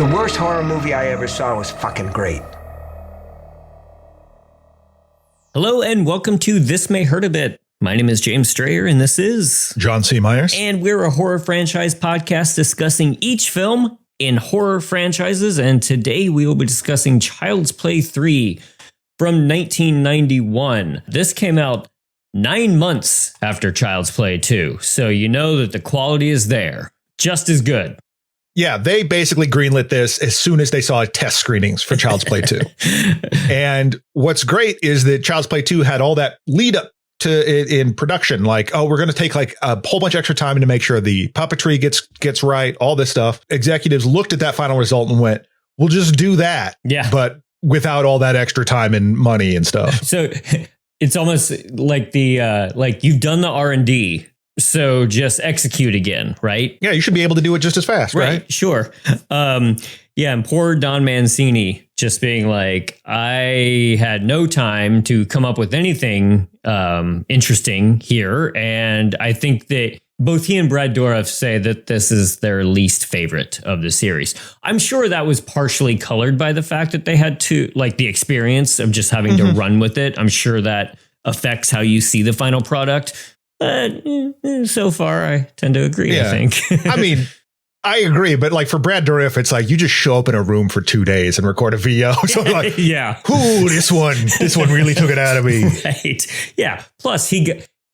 The worst horror movie I ever saw was fucking great. Hello and welcome to This May Hurt a Bit. My name is James Strayer and this is John C. Myers. And we're a horror franchise podcast discussing each film in horror franchises. And today we will be discussing Child's Play 3 from 1991. This came out 9 months after Child's Play 2. So you know that the quality is there. Just as good. Yeah, they basically greenlit this as soon as they saw test screenings for Child's Play 2. And what's great is that Child's Play 2 had all that lead up to it in production. Like, oh, we're going to take like a whole bunch of extra time to make sure the puppetry gets right, all this stuff. Executives looked at that final result and went, we'll just do that. Yeah. But without all that extra time and money and stuff. So it's almost like like you've done the R&D. So just execute again, right? Yeah, you should be able to do it just as fast, right? Sure. Yeah, and poor Don Mancini just being like, I had no time to come up with anything interesting here. And I think that both he and Brad Dourif say that this is their least favorite of the series. I'm sure that was partially colored by the fact that they had to, like, the experience of just having to run with it. I'm sure that affects how you see the final product. But so far, I tend to agree, I think. I mean, I agree. But like for Brad Dourif, it's like you just show up in a room for 2 days and record a VO. So like, yeah. Ooh, this one really took it out of me. Right. Yeah. Plus,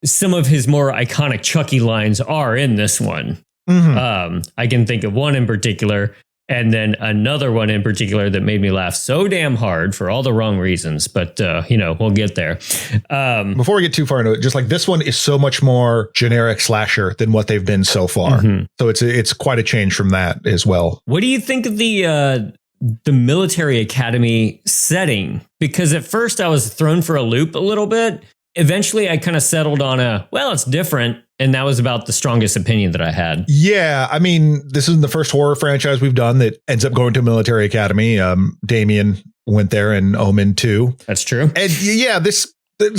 some of his more iconic Chucky lines are in this one. I can think of one in particular. And then another one in particular that made me laugh so damn hard for all the wrong reasons. But, we'll get there. Before we get too far into it, just like this one is so much more generic slasher than what they've been so far. So it's quite a change from that as well. What do you think of the military academy setting? Because at first I was thrown for a loop a little bit. Eventually I kind of settled on it's different. And that was about the strongest opinion that I had. Yeah, I mean, this isn't the first horror franchise we've done that ends up going to a military academy. Damien went there and Omen too. That's true. And yeah, this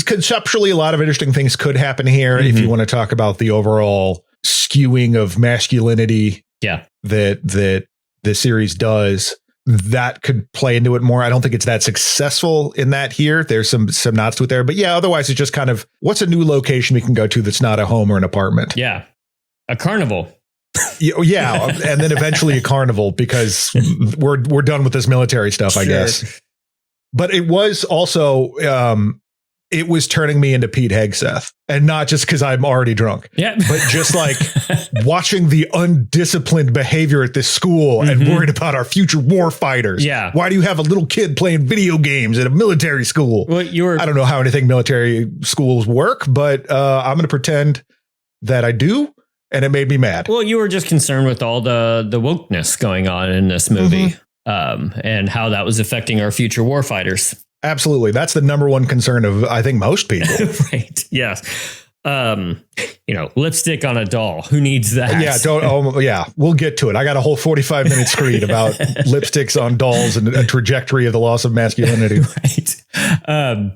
conceptually, a lot of interesting things could happen here if you want to talk about the overall skewing of masculinity. Yeah, that the series does. That could play into it more. I don't think it's that successful in that here. There's some nods to it there. But yeah, otherwise it's just kind of what's a new location we can go to that's not a home or an apartment? Yeah. A carnival. Yeah. And then eventually a carnival because we're done with this military stuff, I guess. But it was also it was turning me into Pete Hegseth, and not just because I'm already drunk. Yeah. But just like watching the undisciplined behavior at this school and worried about our future war fighters. Yeah. Why do you have a little kid playing video games at a military school? Well, I don't know how anything military schools work, but I'm going to pretend that I do. And it made me mad. Well, you were just concerned with all the wokeness going on in this movie and how that was affecting our future war fighters. Absolutely. That's the number one concern of, I think, most people. Right. Yes. Lipstick on a doll. Who needs that? Yeah. We'll get to it. I got a whole 45-minute screed about lipsticks on dolls and a trajectory of the loss of masculinity. Right.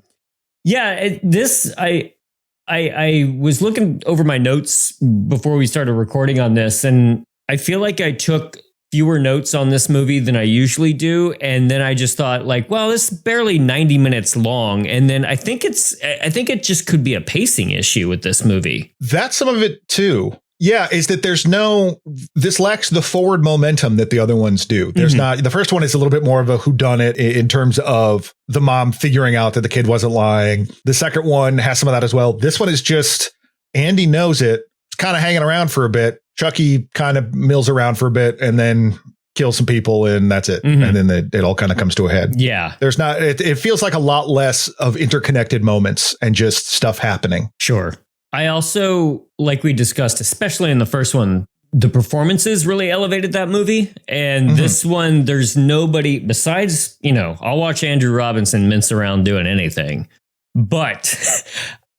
I was looking over my notes before we started recording on this, and I feel like I took fewer notes on this movie than I usually do. And then I just thought this is barely 90 minutes long. And then I think it just could be a pacing issue with this movie. That's some of it too. Yeah. Is that this lacks the forward momentum that the other ones do. There's not, the first one is a little bit more of a whodunit in terms of the mom figuring out that the kid wasn't lying. The second one has some of that as well. This one is just, Andy knows it. It's kind of hanging around for a bit. Chucky kind of mills around for a bit and then kills some people and that's it. And then it all kind of comes to a head. Yeah. There's not, it feels like a lot less of interconnected moments and just stuff happening. Sure. I also, like we discussed, especially in the first one, the performances really elevated that movie. And this one, there's nobody besides, I'll watch Andrew Robinson mince around doing anything, but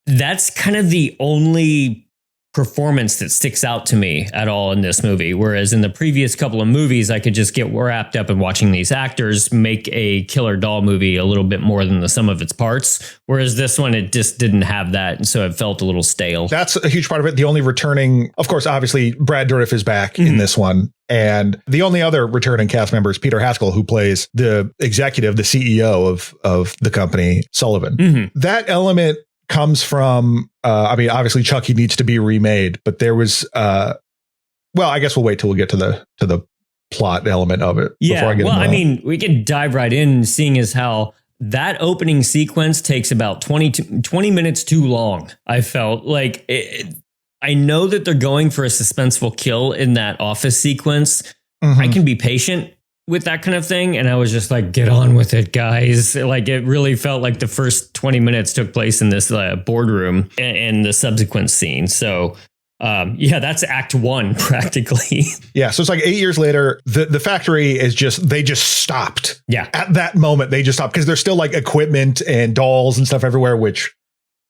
that's kind of the only performance that sticks out to me at all in this movie. Whereas in the previous couple of movies, I could just get wrapped up in watching these actors make a killer doll movie a little bit more than the sum of its parts. Whereas this one, it just didn't have that. And so it felt a little stale. That's a huge part of it. The only returning, of course, obviously, Brad Dourif is back in this one. And the only other returning cast member is Peter Haskell, who plays the executive, the CEO of the company, Sullivan. That element comes from, obviously Chucky needs to be remade, but there was, I guess we'll wait till we get to the plot element of it. Yeah. We can dive right in, seeing as how that opening sequence takes about 20 minutes too long. I felt like I know that they're going for a suspenseful kill in that office sequence. I can be patient with that kind of thing. And I was just like, get on with it, guys. Like, it really felt like the first 20 minutes took place in this boardroom and the subsequent scene. So, that's act one practically. Yeah. So it's like 8 years later, the factory is they just stopped. Yeah. At that moment, they just stopped because there's still like equipment and dolls and stuff everywhere, which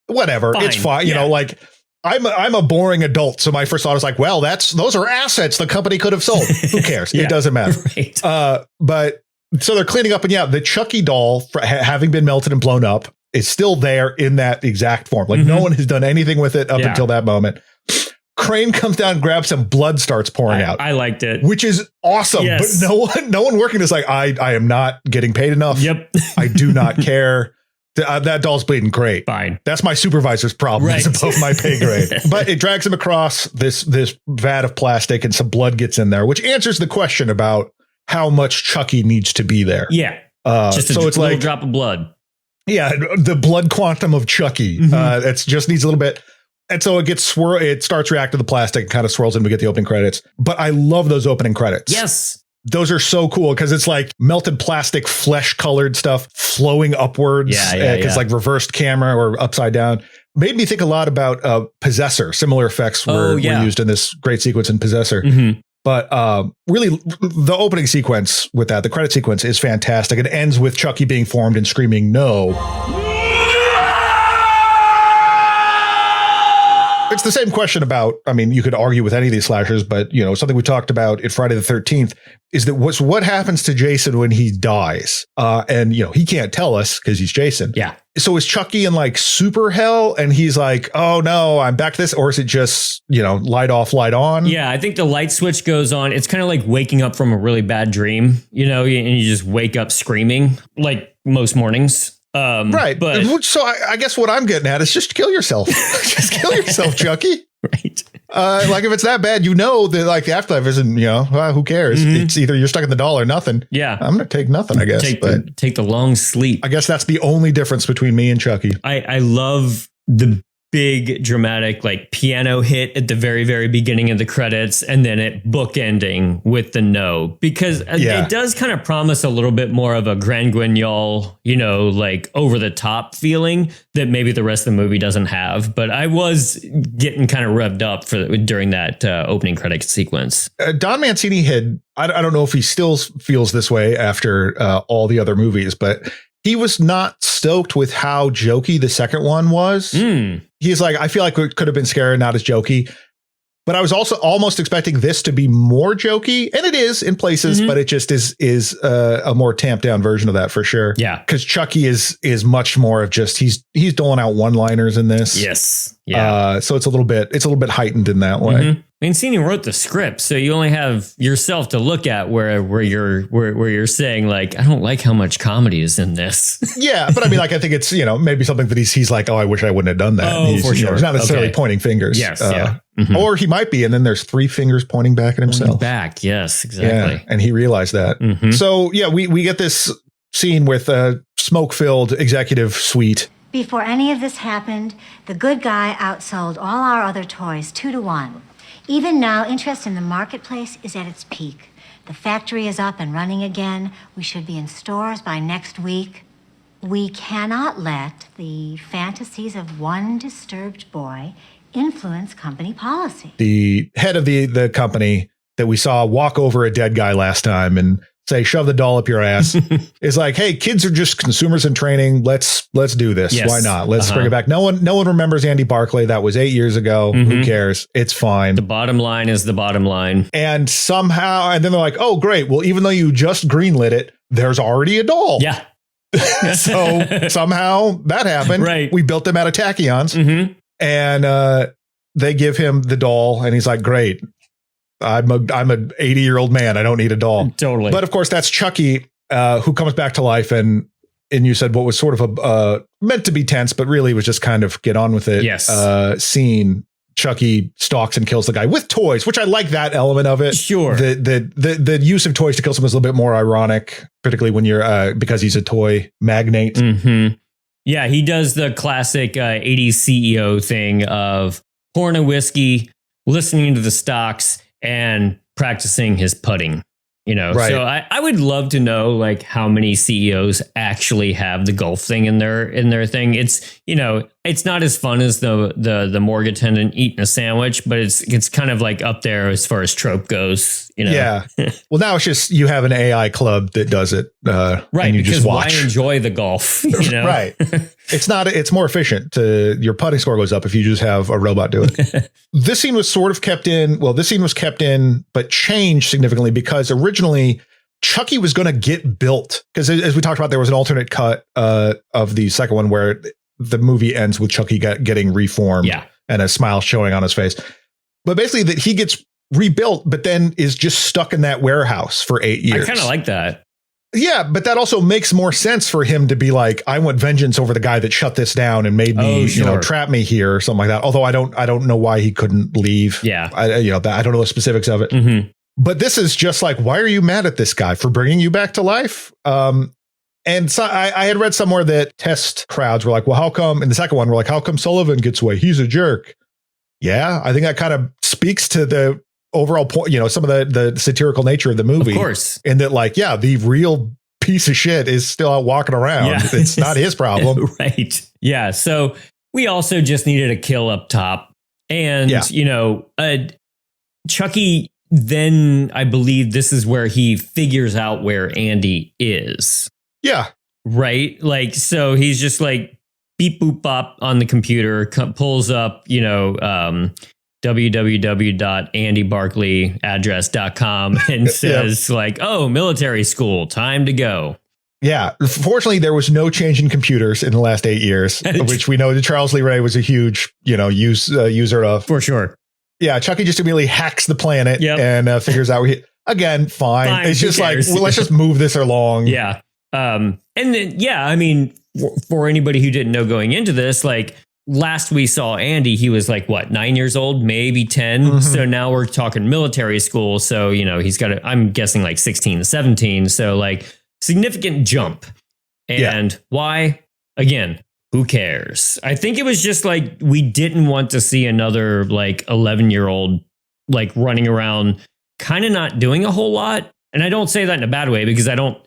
whatever, it's fine. You know, like, I'm a boring adult, so my first thought was like, well, those are assets the company could have sold. Who cares? It doesn't matter. Right. But so they're cleaning up, and the Chucky doll, having been melted and blown up, is still there in that exact form. Like no one has done anything with it up until that moment. Crane comes down, grabs some blood, starts pouring out. I liked it, which is awesome. Yes. But no one working is like, I am not getting paid enough. Yep. I do not care. That doll's bleeding. Great. Fine. That's my supervisor's problem. Right. It's above my pay grade. But it drags him across this vat of plastic, and some blood gets in there, which answers the question about how much Chucky needs to be there. Yeah. Just a little drop of blood. Yeah. The blood quantum of Chucky. It just needs a little bit. And so it gets it starts reacting to the plastic and kind of swirls in. We get the opening credits. But I love those opening credits. Yes. Those are so cool because it's like melted plastic, flesh colored stuff flowing upwards. Because like reversed camera or upside down. Made me think a lot about Possessor. Similar effects were used in this great sequence in Possessor. But really, the opening sequence with the credit sequence is fantastic. It ends with Chucky being formed and screaming, "No." It's the same question about, you could argue with any of these slashers, but, something we talked about in Friday the 13th is that what happens to Jason when he dies? And he can't tell us because he's Jason. Yeah. So is Chucky in like super hell and he's like, oh no, I'm back to this? Or is it just, light off, light on? Yeah, I think the light switch goes on. It's kind of like waking up from a really bad dream, and you just wake up screaming like most mornings. Right. But so I guess what I'm getting at is just kill yourself. Just kill yourself, Chucky. Right. Like if it's that bad, that like the afterlife isn't, who cares? It's either you're stuck in the doll or nothing. Yeah. I'm going to take nothing, I guess. Take the long sleep. I guess that's the only difference between me and Chucky. I love the big dramatic like piano hit at the very, very beginning of the credits, and then it bookending with the no, because it does kind of promise a little bit more of a Grand Guignol, like over the top feeling that maybe the rest of the movie doesn't have. But I was getting kind of revved up during that opening credit sequence. Don Mancini I don't know if he still feels this way after all the other movies, but he was not stoked with how jokey the second one was. He's like, I feel like it could have been scary, not as jokey. But I was also almost expecting this to be more jokey. And it is in places, but it just is a more tamped down version of that for sure. Yeah. Because Chucky is much more of just he's doling out one-liners in this. Yes. Yeah. So it's a little bit heightened in that way. Mancini wrote the script, so you only have yourself to look at where you're saying like, I don't like how much comedy is in this. Yeah, but I think it's maybe something that he's like, oh, I wish I wouldn't have done that. Oh, for sure. He's not necessarily pointing fingers. Yes, or he might be, and then there's 3 fingers pointing back at himself. Back, yes, exactly. Yeah, and he realized that. So we get this scene with a smoke-filled executive suite. Before any of this happened, the good guy outsold all our other toys 2-to-1. Even now, interest in the marketplace is at its peak. The factory is up and running again. We should be in stores by next week. We cannot let the fantasies of one disturbed boy influence company policy. The head of the company that we saw walk over a dead guy last time and say, shove the doll up your ass. It's like, hey, kids are just consumers in training. Let's do this. Yes. Why not? Let's bring it back. No one remembers Andy Barclay. That was 8 years ago. Who cares? It's fine. The bottom line is the bottom line. And then they're like, oh, great. Well, even though you just greenlit it, there's already a doll. Yeah. So somehow that happened. Right. We built them out of tachyons, and they give him the doll, and he's like, great. I'm an 80-year-old man. I don't need a doll. Totally. But of course, that's Chucky, who comes back to life, and you said what was sort of a meant to be tense, but really was just kind of get on with it. Yes. Scene. Chucky stalks and kills the guy with toys, which I like that element of it. Sure. The use of toys to kill someone is a little bit more ironic, particularly when you're because he's a toy magnate. Yeah, he does the classic 80s CEO thing of pouring a whiskey, listening to the stocks, and practicing his putting. Right. So I would love to know like how many CEOs actually have the golf thing in their thing. It's it's not as fun as the morgue attendant eating a sandwich, but it's kind of like up there as far as trope goes. Yeah. Well, now it's just you have an AI club that does it, right? And you because just watch. why enjoy the golf? Right. It's more efficient. Your putting score goes up if you just have a robot do it. This scene was sort of kept in. Well, this scene was kept in, but changed significantly because originally Chucky was going to get built. Because as we talked about, there was an alternate cut of the second one where the movie ends with Chucky getting reformed and a smile showing on his face. But basically that he gets rebuilt, but then is just stuck in that warehouse for 8 years. I kind of like that. Yeah, but that also makes more sense for him to be like, I want vengeance over the guy that shut this down and made me, trap me here or something like that. Although I don't know why he couldn't leave. Yeah, I don't know the specifics of it. But this is just like, why are you mad at this guy for bringing you back to life? And so I had read somewhere that test crowds were like, well, how come? And the second one were like, how come Sullivan gets away? He's a jerk. Yeah, I think that kind of speaks to the overall point, some of the satirical nature of the movie. Of course. And that the real piece of shit is still out walking around. Yeah. It's not his problem. Right. Yeah. So we also just needed a kill up top. And, Chucky, then I believe this is where he figures out where Andy is. Yeah. Right. Like, so he's just like beep, boop, bop on the computer, pulls up, www.andybarkley.address.com and says like, oh, military school, time to go. Yeah. Fortunately, there was no change in computers in the last 8 years, which we know that Charles Lee Ray was a huge, user of. For sure. Yeah. Chucky just immediately hacks the planet and figures out again, fine. It's just like, well, let's just move this along. Yeah. And then, I mean, for anybody who didn't know going into this, like, last we saw Andy, he was like, 9 years old, maybe 10. So now we're talking military school. So, he's got I'm guessing like 16, 17. So like significant jump. And why? Again, who cares? I think it was just like, we didn't want to see another like 11-year-old like running around kind of not doing a whole lot. And I don't say that in a bad way because I don't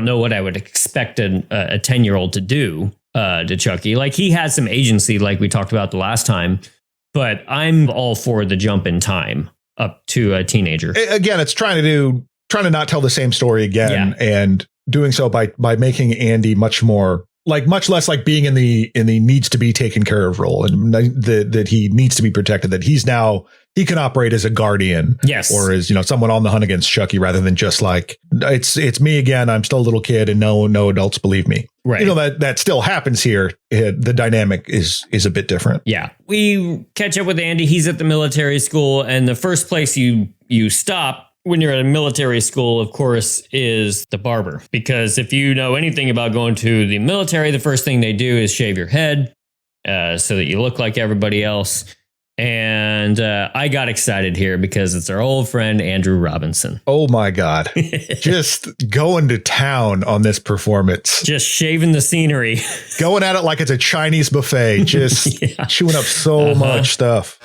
know what I would expect a 10-year-old to do. To Chucky. Like he had some agency like we talked about the last time, but I'm all for the jump in time up to a teenager. Again, it's trying to not tell the same story again and doing so by making Andy much less like being in the needs to be taken care of role and that he needs to be protected, that he can operate as a guardian, or as someone on the hunt against Chucky, rather than just like it's me again. I'm still a little kid, and no adults believe me. Right. That still happens here. The dynamic is a bit different. Yeah, we catch up with Andy. He's at the military school, and the first place you stop when you're at a military school, of course, is the barber. Because if you know anything about going to the military, the first thing they do is shave your head so that you look like everybody else. And I got excited here because it's our old friend, Andrew Robinson. Oh, my God. Just going to town on this performance. Just shaving the scenery. Going at it like it's a Chinese buffet. Just chewing up so much stuff.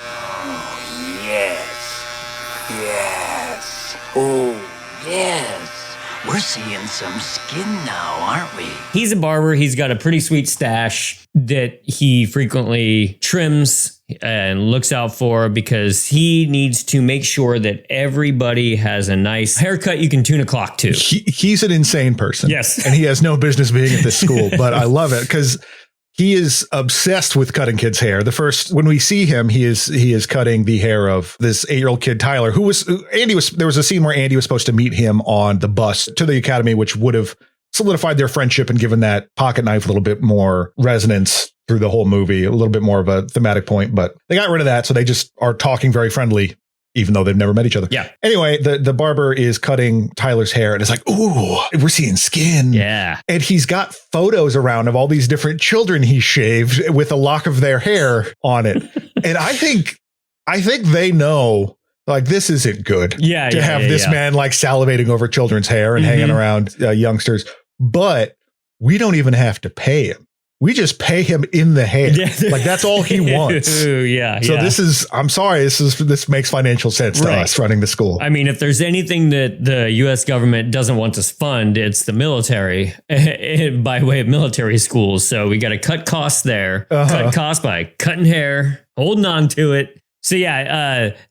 Yes. Oh, yes. We're seeing some skin now, aren't we? He's a barber. He's got a pretty sweet stash that he frequently trims and looks out for because he needs to make sure that everybody has a nice haircut you can tune a clock to. He's an insane person. Yes. And he has no business being at this school, but I love it because he is obsessed with cutting kids' hair. When we see him, he is cutting the hair of this 8-year-old kid, Tyler, there was a scene where Andy was supposed to meet him on the bus to the academy, which would have solidified their friendship and given that pocket knife a little bit more resonance through the whole movie, a little bit more of a thematic point, but they got rid of that. So they just are talking very friendly, even though they've never met each other. Yeah. Anyway, the barber is cutting Tyler's hair and it's like, ooh, we're seeing skin. Yeah. And he's got photos around of all these different children he shaved with a lock of their hair on it. And I think they know like this isn't good to have this man like salivating over children's hair and hanging around youngsters. But we don't even have to pay him. We just pay him in the hair. Like that's all he wants. Yeah. So I'm sorry, this makes financial sense to us running the school. I mean, if there's anything that the U.S. government doesn't want to fund, it's the military by way of military schools. So we got to cut costs there, cut costs by cutting hair, holding on to it. So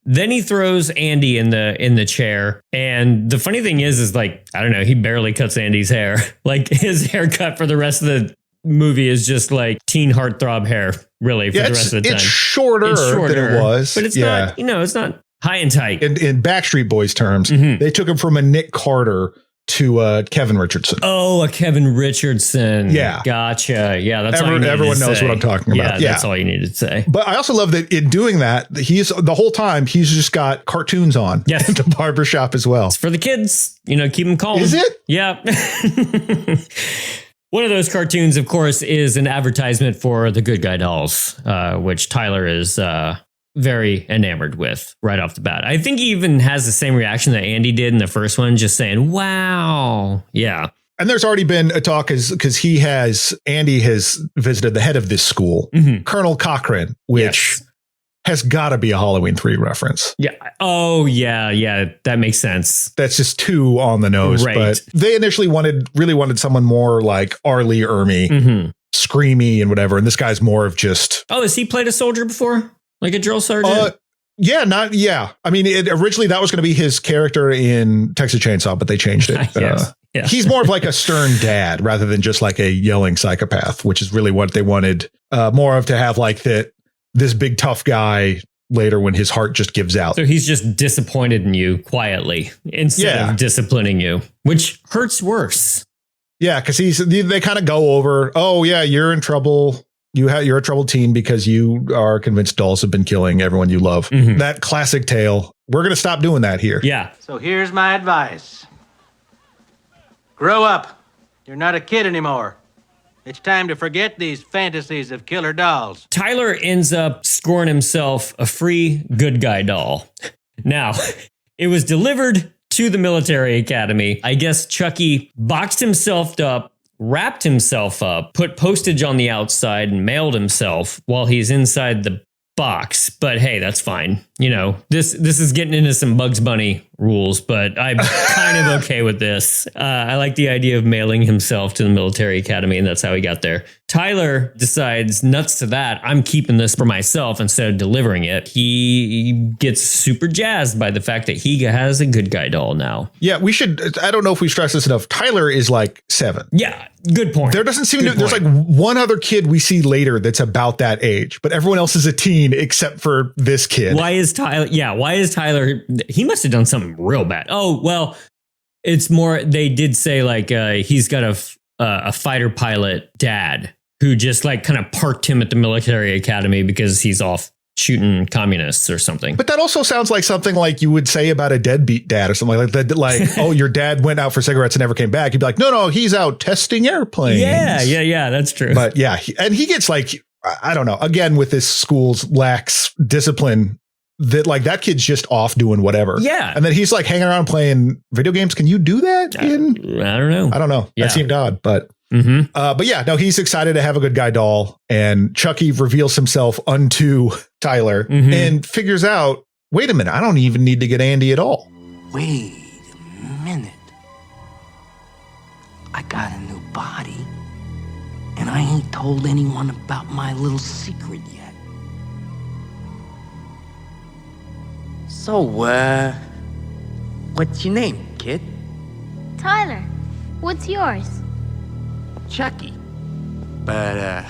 then he throws Andy in the chair. And the funny thing is like, I don't know, he barely cuts Andy's hair. Like his haircut for the rest of the movie is just like teen heartthrob hair, really, for the rest of the time. It's shorter than it was. But it's not, it's not high and tight. In Backstreet Boys terms, they took him from a Nick Carter to Kevin Richardson. Oh, a Kevin Richardson. Yeah. Gotcha. Yeah, that's all you needed everyone to knows say. what I'm talking about. Yeah, that's all you needed to say. But I also love that in doing that, the whole time he's just got cartoons on in the barbershop as well. It's for the kids, keep them calm. Is it? Yeah. One of those cartoons, of course, is an advertisement for the Good Guy dolls, which Tyler is very enamored with right off the bat. I think he even has the same reaction that Andy did in the first one, just saying, wow. Yeah. And there's already been a talk because Andy has visited the head of this school, Colonel Cochran, which has got to be a Halloween 3 reference. Yeah. Oh, yeah. Yeah. That makes sense. That's just too on the nose. Right. But they initially really wanted someone more like R. Lee Ermey, screamy and whatever. And this guy's more of just. Oh, has he played a soldier before? Like a drill sergeant? I mean, originally that was going to be his character in Texas Chainsaw, but they changed it. He's more of like a stern dad rather than just like a yelling psychopath, which is really what they wanted more of, to have like this big tough guy later when his heart just gives out. So he's just disappointed in you quietly instead of disciplining you, which hurts worse. Yeah, because they kind of go over, oh yeah, you're in trouble. You're a troubled teen because you are convinced dolls have been killing everyone you love. That classic tale. We're going to stop doing that here. Yeah. So here's my advice. Grow up. You're not a kid anymore. It's time to forget these fantasies of killer dolls. Tyler ends up scoring himself a free good guy doll. Now, it was delivered to the military academy. I guess Chucky boxed himself up, wrapped himself up, put postage on the outside, and mailed himself while he's inside the box. But hey, that's fine. This is getting into some Bugs Bunny rules, but I'm kind of okay with this. I like the idea of mailing himself to the military academy, and that's how he got there. Tyler decides, nuts to that, I'm keeping this for myself instead of delivering it. He gets super jazzed by the fact that he has a good guy doll now. Yeah, I don't know if we stress this enough. Tyler is like 7. Yeah, good point. There doesn't seem there's like one other kid we see later that's about that age, but everyone else is a teen except for this kid. Why is Tyler? He must have done something real bad. Oh, well, it's more, they did say like he's got a fighter pilot dad who just like kind of parked him at the military academy because he's off shooting communists or something. But that also sounds like something like you would say about a deadbeat dad or something like that. Like, oh, your dad went out for cigarettes and never came back. You'd be like, no, he's out testing airplanes. Yeah, that's true. But yeah, he gets like, I don't know, again, with this school's lax discipline, that like that kid's just off doing whatever. Yeah. And then he's like hanging around playing video games. Can you do that? I don't know. That seemed odd, but yeah, no, he's excited to have a good guy doll, and Chucky reveals himself unto Tyler and figures out, wait a minute, I don't even need to get Andy at all. Wait a minute. I got a new body, and I ain't told anyone about my little secret yet. So, what's your name, kid? Tyler, what's yours? Chucky. But,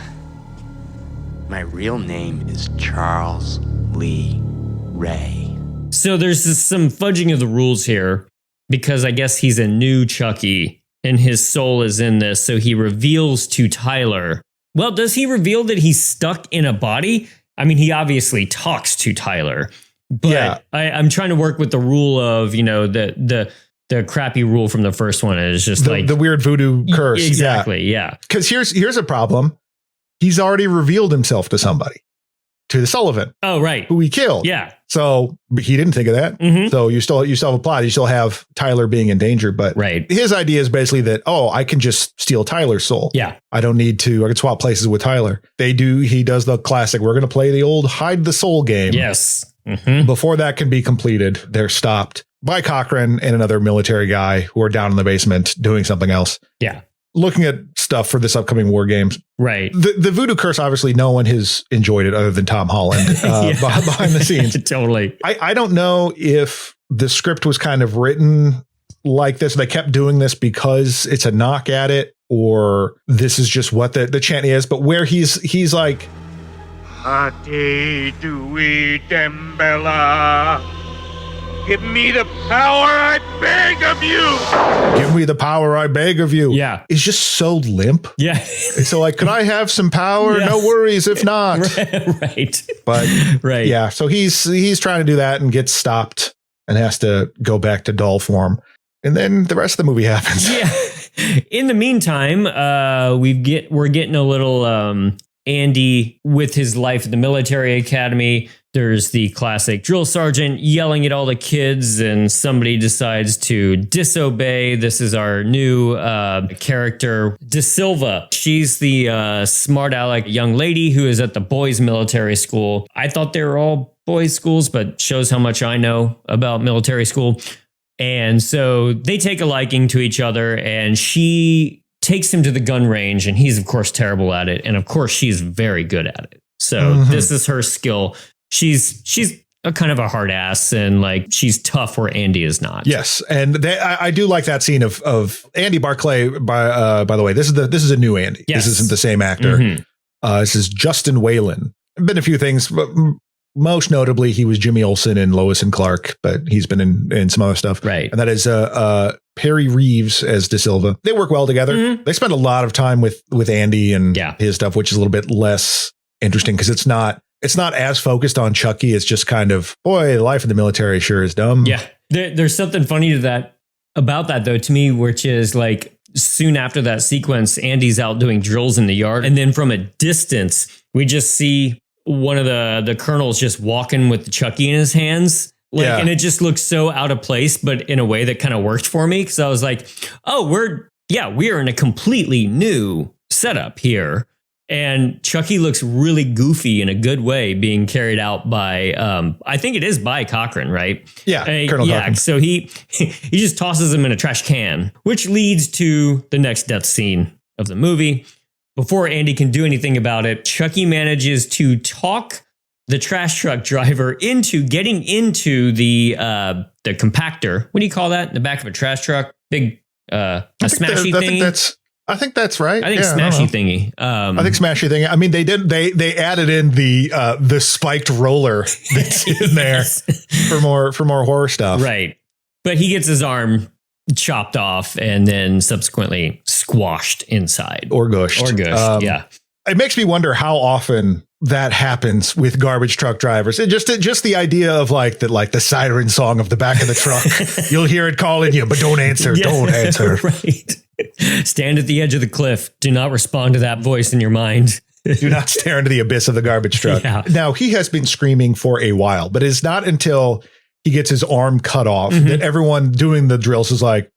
my real name is Charles Lee Ray. So there's some fudging of the rules here because I guess he's a new Chucky and his soul is in this. So he reveals to Tyler. Well, does he reveal that he's stuck in a body? I mean, he obviously talks to Tyler, but yeah. I'm trying to work with the rule of, the crappy rule from the first one is just the weird voodoo curse. Exactly. Yeah. Because here's a problem. He's already revealed himself to somebody, to the Sullivan. Oh, right. Who he killed. Yeah. So he didn't think of that. Mm-hmm. So you still have a plot. You still have Tyler being in danger. But right. His idea is basically that, I can just steal Tyler's soul. Yeah. I don't need to. I can swap places with Tyler. He does the classic. We're going to play the old hide the soul game. Yes. Mm-hmm. Before that can be completed, they're stopped by Cochran and another military guy who are down in the basement doing something else. Yeah. Looking at stuff for this upcoming war games. Right. The voodoo curse, obviously, no one has enjoyed it other than Tom Holland behind the scenes. Totally. I don't know if the script was kind of written like this. They kept doing this because it's a knock at it, or this is just what the chant is. But where he's like, Ate Dewey Dembella. Give me the power, I beg of you. Give me the power, I beg of you. Yeah. It's just so limp. Yeah. So could I have some power? Yeah. No worries if not. Right. But right. Yeah. So he's trying to do that and gets stopped and has to go back to doll form. And then the rest of the movie happens. Yeah. In the meantime, we're getting a little Andy with his life at the military academy. There's the classic drill sergeant yelling at all the kids, and somebody decides to disobey. This is our new character, De Silva. She's the smart aleck young lady who is at the boys' military school. I thought they were all boys' schools, but shows how much I know about military school. And so they take a liking to each other, and she takes him to the gun range, and he's, of course, terrible at it. And, of course, she's very good at it. So this is her skill. She's a kind of a hard ass, and she's tough where Andy is not. Yes, and I do like that scene of Andy Barclay. By the way, this is a new Andy. Yes. This isn't the same actor. Mm-hmm. This is Justin Whalen. Been a few things, but most notably he was Jimmy Olsen in Lois and Clark, but he's been in some other stuff. Right, and that is Perry Reeves as De Silva. They work well together. Mm-hmm. They spend a lot of time with Andy and his stuff, which is a little bit less interesting because it's not as focused on Chucky. It's just kind of, boy, life in the military sure is dumb. Yeah. There's something funny about that, though, to me, which is soon after that sequence, Andy's out doing drills in the yard. And then from a distance, we just see one of the colonels just walking with the Chucky in his hands. And it just looks so out of place, but in a way that kind of worked for me. Because I was like, oh, we are in a completely new setup here. And Chucky looks really goofy in a good way, being carried out by, I think it is by Cochran, right? Yeah, Colonel Cochran. So he just tosses him in a trash can, which leads to the next death scene of the movie. Before Andy can do anything about it, Chucky manages to talk the trash truck driver into getting into the compactor. What do you call that? In the back of a trash truck? Big a smashy thing? I think that's right. I think smashy thingy. I think smashy thingy. I mean, they added in the spiked roller that's in there for more horror stuff. Right. But he gets his arm chopped off and then subsequently squashed inside. Or gushed. Yeah. It makes me wonder how often that happens with garbage truck drivers. And just the idea of the siren song of the back of the truck. You'll hear it calling you, but don't answer. Yeah, don't answer. Right. Stand at the edge of the cliff. Do not respond to that voice in your mind. Do not stare into the abyss of the garbage truck. Yeah. Now, he has been screaming for a while, but it's not until he gets his arm cut off that everyone doing the drills is like,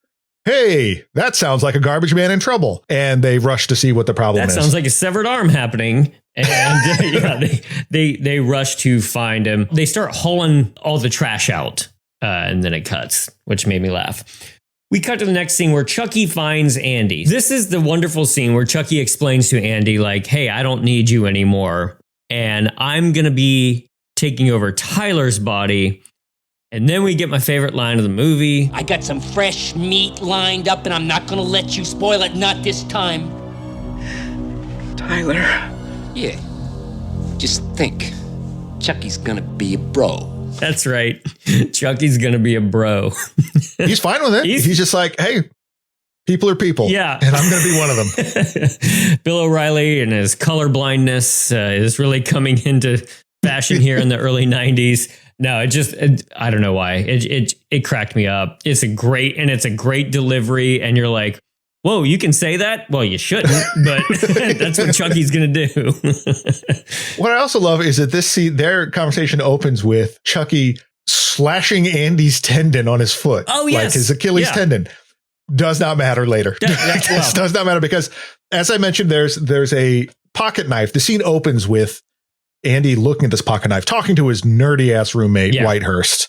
hey, that sounds like a garbage man in trouble. And they rush to see what the problem is. That sounds like a severed arm happening. And they rush to find him. They start hauling all the trash out, and then it cuts, which made me laugh. We cut to the next scene where Chucky finds Andy. This is the wonderful scene where Chucky explains to Andy, like, hey, I don't need you anymore. And I'm going to be taking over Tyler's body. And then we get my favorite line of the movie. I got some fresh meat lined up, and I'm not gonna let you spoil it, not this time. Tyler. Yeah. Just think. Chucky's gonna be a bro. That's right. Chucky's going to be a bro. He's fine with it. He's just like, hey, people are people. Yeah. And I'm going to be one of them. Bill O'Reilly and his color blindness is really coming into fashion here in the early 90s. No, I don't know why. It cracked me up. It's a great delivery. And you're like, whoa, you can say that? Well, you shouldn't, but that's what Chucky's going to do. What I also love is that their conversation opens with Chucky slashing Andy's tendon on his foot. Oh, yes. Like his Achilles tendon. Does not matter later. Does not matter because, as I mentioned, there's a pocket knife. The scene opens with Andy looking at this pocket knife, talking to his nerdy ass roommate, Whitehurst,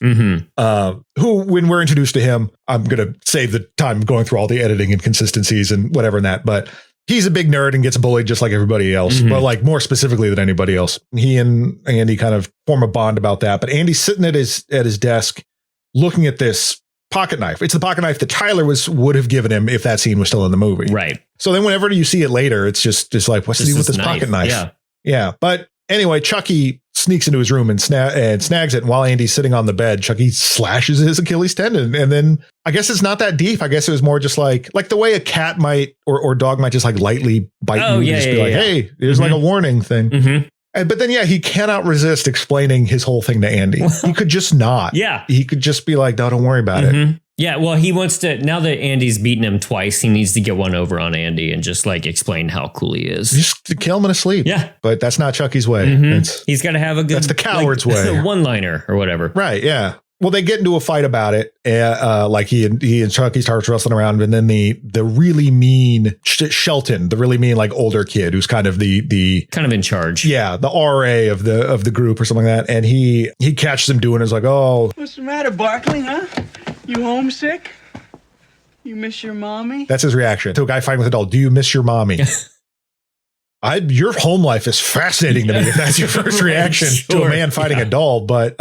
who, when we're introduced to him, I'm going to save the time going through all the editing inconsistencies and whatever in that. But he's a big nerd and gets bullied just like everybody else, but like more specifically than anybody else. He and Andy kind of form a bond about that. But Andy's sitting at his desk looking at this pocket knife. It's the pocket knife that Tyler would have given him if that scene was still in the movie. Right. So then whenever you see it later, it's just like, what's the deal with this pocket knife? Yeah. Yeah. But anyway, Chucky sneaks into his room and snags it. And while Andy's sitting on the bed, Chucky slashes his Achilles tendon. And then I guess it's not that deep. I guess it was more just like the way a cat might or dog might just like lightly bite you. Yeah, just be like, hey, there's like a warning thing. But then, he cannot resist explaining his whole thing to Andy. He could just not. Yeah. He could just be like, no, don't worry about it. Yeah, well, he wants to, now that Andy's beaten him twice, he needs to get one over on Andy and just like explain how cool he is. Just to kill him in his sleep. Yeah. But that's not Chucky's way. He's got to have a good... That's the coward's way. One-liner or whatever. Right, yeah. Well, they get into a fight about it. Like he and Chucky starts wrestling around, and then the really mean Shelton, the really mean like older kid who's kind of the kind of in charge. Yeah, the RA of the group or something like that. And he catches him doing it. Is like, oh, What's the matter, Barkley, huh? You homesick? You miss your mommy? That's his reaction to a guy fighting with a doll. Do you miss your mommy? Your home life is fascinating to me if that's your first reaction to a man fighting a doll. But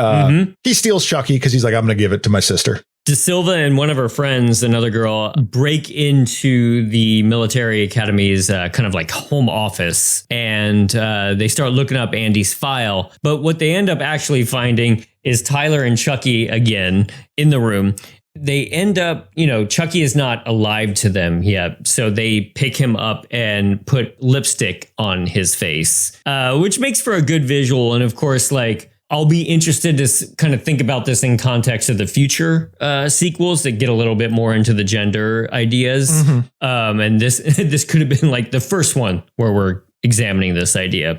he steals Chucky because he's like, I'm going to give it to my sister. De Silva and one of her friends, another girl, break into the military academy's kind of like home office, and they start looking up Andy's file. But what they end up actually finding is Tyler and Chucky again in the room. They end up, Chucky is not alive to them yet. So they pick him up and put lipstick on his face, which makes for a good visual. And of course, like, I'll be interested to kind of think about this in context of the future sequels that get a little bit more into the gender ideas. And this could have been like the first one where we're examining this idea,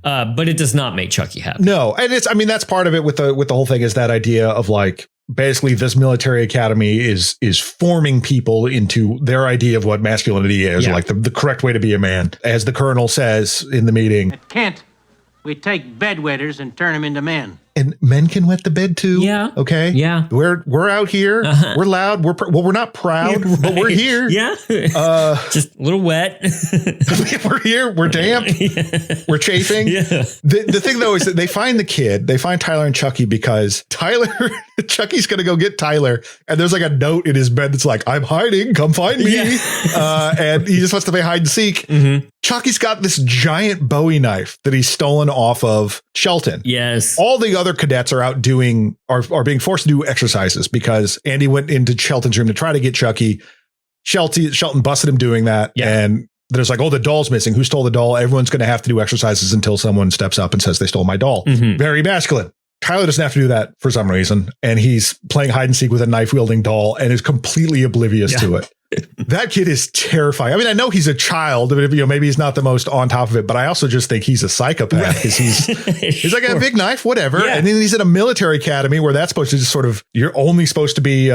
but it does not make Chucky happy. No, and that's part of it with the whole thing is that idea of like, basically this military academy is forming people into their idea of what masculinity is, like the correct way to be a man. As the colonel says in the meeting, At Kent, we take bedwetters and turn them into men. and men can wet the bed too. Yeah. Okay. Yeah. We're out here. We're loud. We're not proud, but we're here. Yeah. Just a little wet. We're here. We're damp. We're chafing. Yeah. The thing though is that they find the kid. They find Tyler and Chucky because Chucky's going to go get Tyler. And there's like a note in his bed that's like, I'm hiding. Come find me. And he just wants to play hide and seek. Chucky's got this giant Bowie knife that he's stolen off of Shelton. Yes. All the other cadets are out are being forced to do exercises because Andy went into Shelton's room to try to get Chucky. Shelton busted him doing that. Yeah. And there's like, oh, the doll's missing. Who stole the doll? Everyone's going to have to do exercises until someone steps up and says they stole my doll. Very masculine. Tyler doesn't have to do that for some reason. And he's playing hide and seek with a knife wielding doll and is completely oblivious to it. That kid is terrifying. I mean, I know he's a child, but maybe he's not the most on top of it, but I also just think he's a psychopath because he's like a big knife, whatever. Yeah. And then he's at a military academy where that's supposed to just sort of, you're only supposed to be,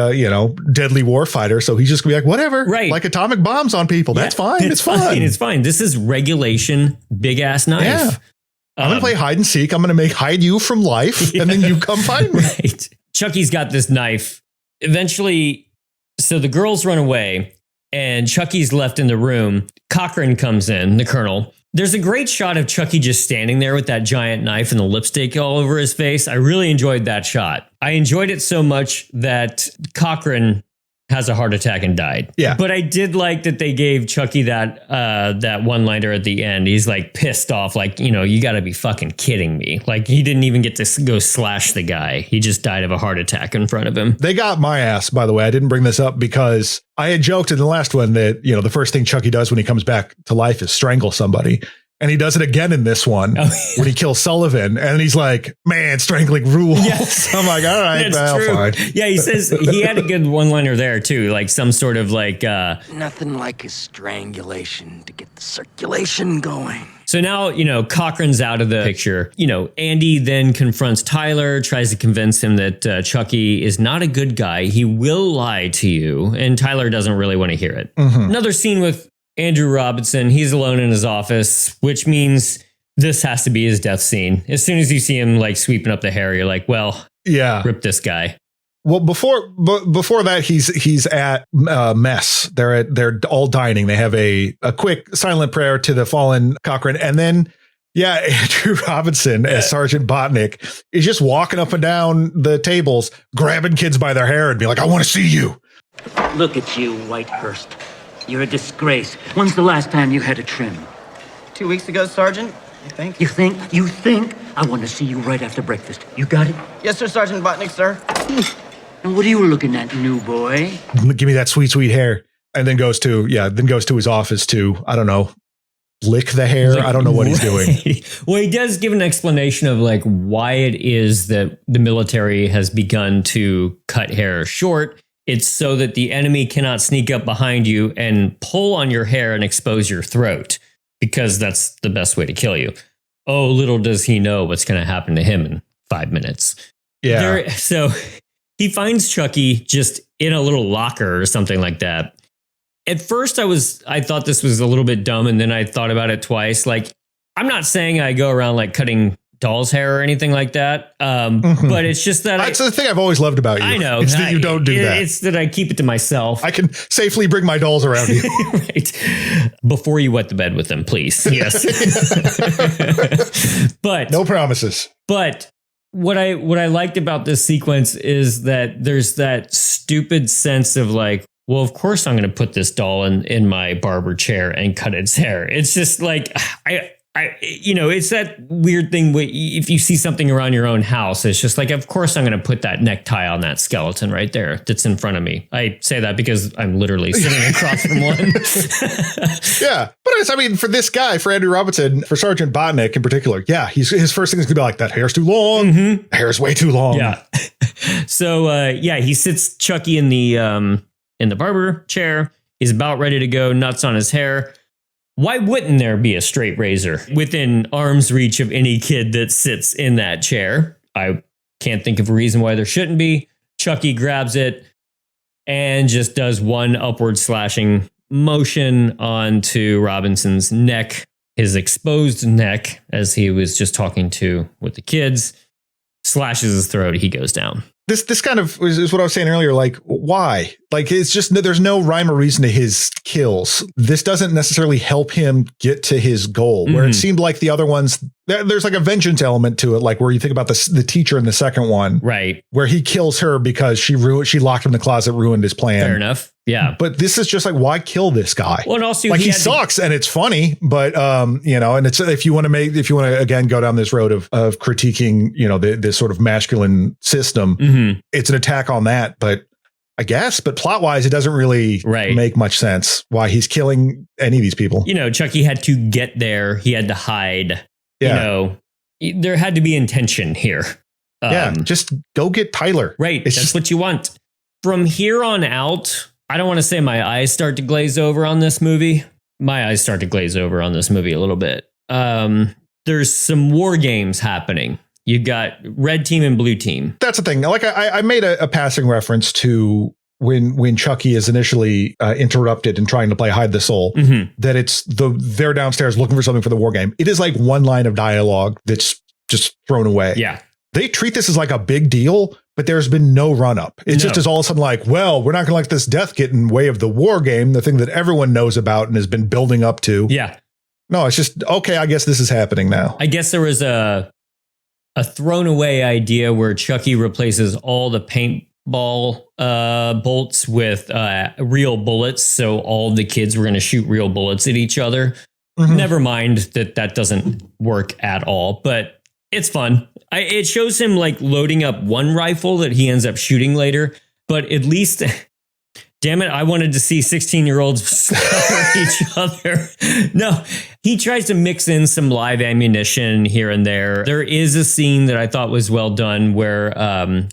deadly war fighter. So he's just gonna be like, whatever, right? Like atomic bombs on people. That's fine. It's fine. It's fine. This is regulation, big ass knife. Yeah. I'm going to play hide and seek. I'm going to hide you from life and then you come find me. Right. Chucky's got this knife. Eventually, So the girls run away and Chucky's left in the room. Cochran comes in, the colonel. There's a great shot of Chucky just standing there with that giant knife and the lipstick all over his face. I really enjoyed that shot. I enjoyed it so much that Cochran has a heart attack and died. Yeah. But I did like that they gave Chucky that one-liner at the end. He's like pissed off, like, you got to be fucking kidding me. Like he didn't even get to go slash the guy. He just died of a heart attack in front of him. They got my ass, by the way. I didn't bring this up because I had joked in the last one that, the first thing Chucky does when he comes back to life is strangle somebody. And he does it again in this one when he kills Sullivan. And he's like, man, strangling rules. Yes. I'm like, all right, well, fine. Yeah, he says he had a good one-liner there, too. Like some sort of like... Nothing like a strangulation to get the circulation going. So now, Cochran's out of the picture. Andy then confronts Tyler, tries to convince him that Chucky is not a good guy. He will lie to you. And Tyler doesn't really want to hear it. Mm-hmm. Another scene with Andrew Robinson. He's alone in his office, which means this has to be his death scene. As soon as you see him like sweeping up the hair, you're like, well, yeah, rip this guy. Well, before that, he's at mess. They're all dining. They have a quick silent prayer to the fallen Cochran, and then Andrew Robinson as Sergeant Botnick is just walking up and down the tables, grabbing kids by their hair and be like, "I want to see you." Look at you, Whitehurst. You're a disgrace. When's the last time you had a trim? 2 weeks ago, Sergeant. I think. You think? You think? I want to see you right after breakfast. You got it? Yes, sir, Sergeant Botnick, sir. And what are you looking at, new boy? Give me that sweet, sweet hair. And then goes to his office to, I don't know, lick the hair. Like, I don't know what he's doing. Well, he does give an explanation of like why it is that the military has begun to cut hair short. It's so that the enemy cannot sneak up behind you and pull on your hair and expose your throat, because that's the best way to kill you. Oh, little does he know what's going to happen to him in 5 minutes. Yeah. So he finds Chucky just in a little locker or something like that. At first, I thought this was a little bit dumb, and then I thought about it twice. Like, I'm not saying I go around like cutting doll's hair or anything like that. But it's just that that's the thing I've always loved about you. I know. It's that you don't do that. It's that I keep it to myself. I can safely bring my dolls around you. Right. Before you wet the bed with them, please. Yes. But no promises. But what I liked about this sequence is that there's that stupid sense of like, well, of course I'm going to put this doll in my barber chair and cut its hair. It's just like, it's that weird thing where if you see something around your own house, it's just like, of course I'm going to put that necktie on that skeleton right there that's in front of me. I say that because I'm literally sitting across from one. Yeah. But for this guy, for Andrew Robinson, for Sergeant Botnick in particular, his first thing is going to be like, that hair's too long. Mm-hmm. Hair's way too long. Yeah. So, he sits Chucky in the barber chair. He's about ready to go nuts on his hair. Why wouldn't there be a straight razor within arm's reach of any kid that sits in that chair? I can't think of a reason why there shouldn't be. Chucky grabs it and just does one upward slashing motion onto Robinson's neck, his exposed neck, as he was just talking to with the kids, slashes his throat. He goes down. This kind of is what I was saying earlier. Like, why? Like, it's just, there's no rhyme or reason to his kills. This doesn't necessarily help him get to his goal, where it seemed like the other ones, there's like a vengeance element to it. Like where you think about the teacher in the second one, right? Where he kills her because she locked him in the closet, ruined his plan. Fair enough. Yeah. But this is just like, why kill this guy? Well, and also like he sucks and it's funny, but and it's, if you want to again go down this road of critiquing, this sort of masculine system, it's an attack on that. But I guess, but plot wise, it doesn't really make much sense why he's killing any of these people. Chucky had to get there. He had to hide. Yeah. There had to be intention here. Just go get Tyler. Right. That's what you want. From here on out, I don't want to say my eyes start to glaze over on this movie. My eyes start to glaze over on this movie a little bit. There's some war games happening. You got red team and blue team. That's the thing. Like I made a passing reference to when Chucky is initially interrupted and trying to play hide the soul, that they're downstairs looking for something for the war game. It is like one line of dialogue that's just thrown away. Yeah. They treat this as like a big deal, but there's been no run up. It just is all of a sudden like, well, we're not going to let this death get in way of the war game, the thing that everyone knows about and has been building up to. Yeah. No, it's just, okay, I guess this is happening now. I guess there was a thrown away idea where Chucky replaces all the paintball bolts with real bullets. So all the kids were going to shoot real bullets at each other. Mm-hmm. Never mind that doesn't work at all, but it's fun. It shows him like loading up one rifle that he ends up shooting later, but at least, damn it, I wanted to see 16-year-olds slaughter each other. No, he tries to mix in some live ammunition here and there. There is a scene that I thought was well done where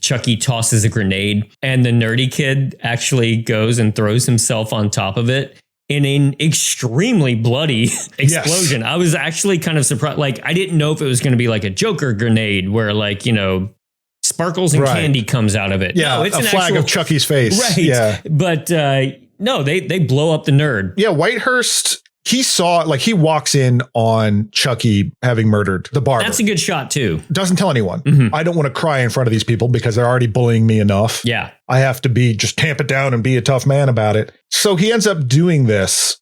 Chucky tosses a grenade and the nerdy kid actually goes and throws himself on top of it in an extremely bloody explosion. Yes. I was actually kind of surprised. Like, I didn't know if it was going to be like a Joker grenade where, like, you know, sparkles and candy comes out of it. Yeah, no, it's a flag of Chucky's face. Right. Yeah. But no, they blow up the nerd. Yeah, Whitehurst, he saw, like, he walks in on Chucky having murdered the barber. That's a good shot, too. Doesn't tell anyone. Mm-hmm. I don't want to cry in front of these people because they're already bullying me enough. Yeah. I have to just tamp it down and be a tough man about it. So he ends up doing this.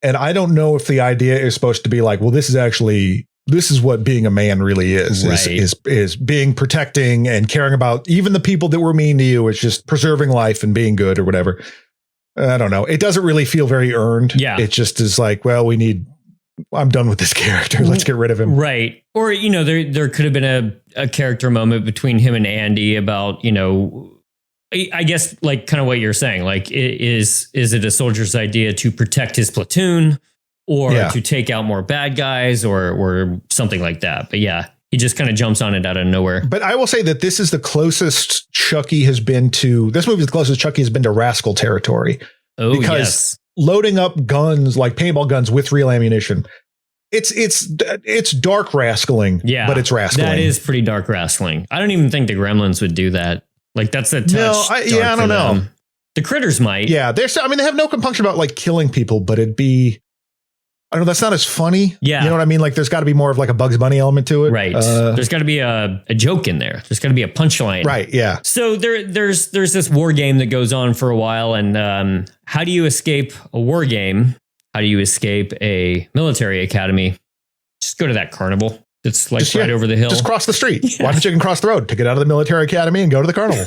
And I don't know if the idea is supposed to be like, well, this is what being a man really is, right. is being protecting and caring about even the people that were mean to you. It's just preserving life and being good or whatever. I don't know. It doesn't really feel very earned. Yeah. It just is like, well, I'm done with this character. Let's get rid of him. Right. Or, you know, there could have been a character moment between him and Andy about, you know, I guess like kind of what you're saying, like, is it a soldier's idea to protect his platoon or to take out more bad guys or something like that? But yeah, he just kind of jumps on it out of nowhere. But I will say that this is the closest Chucky has been to, this movie is the closest Chucky has been to rascal territory. Oh, because yes. Loading up guns like paintball guns with real ammunition. It's dark rascaling, but it's rascaling. That is pretty dark rascaling. I don't even think the Gremlins would do that. Like, that's a touch. No, I don't know. The Critters might. Yeah, they have no compunction about like killing people, but it'd be, I don't know, that's not as funny. Yeah. You know what I mean? Like, there's got to be more of like a Bugs Bunny element to it. Right. There's got to be a joke in there. There's got to be a punchline. Right. Yeah. So there's this war game that goes on for a while. And how do you escape a war game? How do you escape a military academy? Just go to that carnival. It's like right over the hill. Just cross the street. Yeah. Why don't you can cross the road to get out of the military academy and go to the carnival?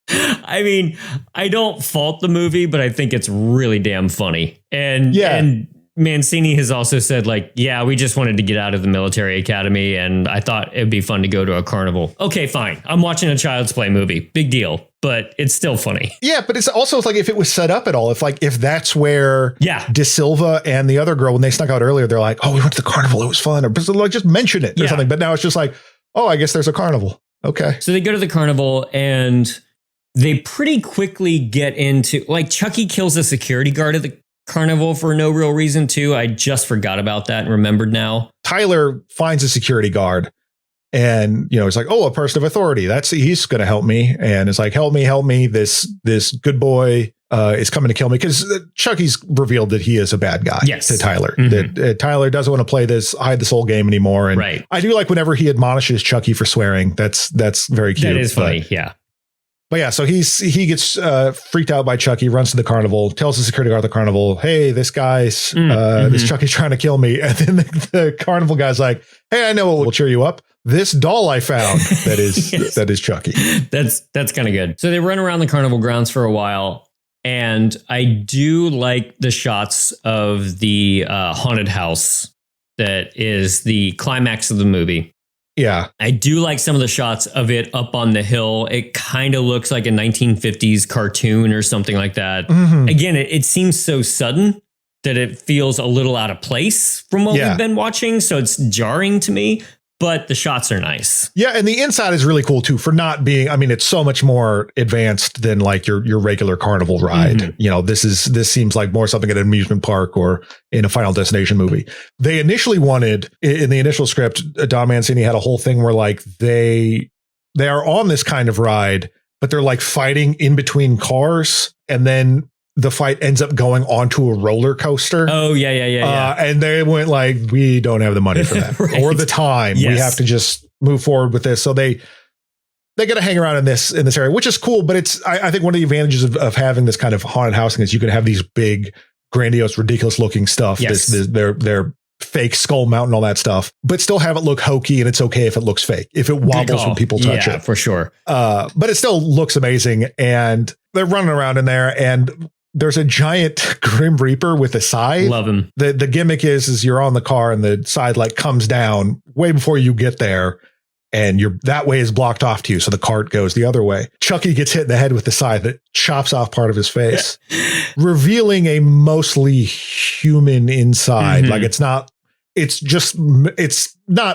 I mean, I don't fault the movie, but I think it's really damn funny. And Mancini has also said, like, yeah, we just wanted to get out of the military academy, and I thought it'd be fun to go to a carnival. Okay, fine. I'm watching a Child's Play movie. Big deal. But it's still funny. Yeah, but it's also like if it was set up at all, if that's where De Silva and the other girl, when they snuck out earlier, they're like, oh, we went to the carnival. It was fun. Or like just mention it or something. But now it's just like, oh, I guess there's a carnival. Okay. So they go to the carnival and they pretty quickly get into, like, Chucky kills a security guard at the carnival for no real reason too. I just forgot about that and remembered now. Tyler finds a security guard and, you know, it's like, oh, a person of authority. He's going to help me. And it's like, help me. This good boy is coming to kill me, because Chucky's revealed that he is a bad guy to Tyler. Mm-hmm. That Tyler doesn't want to play this hide the soul game anymore. And I do like whenever he admonishes Chucky for swearing. That's very cute. That is funny. Yeah. But yeah, so he gets freaked out by Chucky, runs to the carnival, tells the security guard at the carnival, hey, this guy's this Chucky's trying to kill me. And then the carnival guy's like, hey, I know what will cheer you up. This doll I found that is that is Chucky. That's kind of good. So they run around the carnival grounds for a while, and I do like the shots of the haunted house that is the climax of the movie. Yeah. I do like some of the shots of it up on the hill. It kind of looks like a 1950s cartoon or something like that. Mm-hmm. Again, it seems so sudden that it feels a little out of place from what we've been watching. So it's jarring to me, but the shots are nice. Yeah. And the inside is really cool too, for not being, I mean, it's so much more advanced than like your regular carnival ride. Mm-hmm. You know, this seems like more something at an amusement park or in a Final Destination movie. They initially wanted, in the initial script, Don Mancini had a whole thing where like they are on this kind of ride, but they're like fighting in between cars, and then the fight ends up going onto a roller coaster. Oh, yeah. And they went like, we don't have the money for that or the time. Yes. We have to just move forward with this. So they they got to hang around in this area, which is cool. But it's I think one of the advantages of having this kind of haunted housing is you can have these big, grandiose, ridiculous looking stuff. Yes. Their fake skull mountain, all that stuff, but still have it look hokey, and it's okay if it looks fake, if it wobbles when people touch it, for sure. But it still looks amazing, and they're running around in there, and there's a giant Grim Reaper with a scythe. Love him. The gimmick is you're on the car, and the scythe like comes down way before you get there, and that way is blocked off to you, so the cart goes the other way. Chucky gets hit in the head with the scythe that chops off part of his face, revealing a mostly human inside. Mm-hmm. Like it's not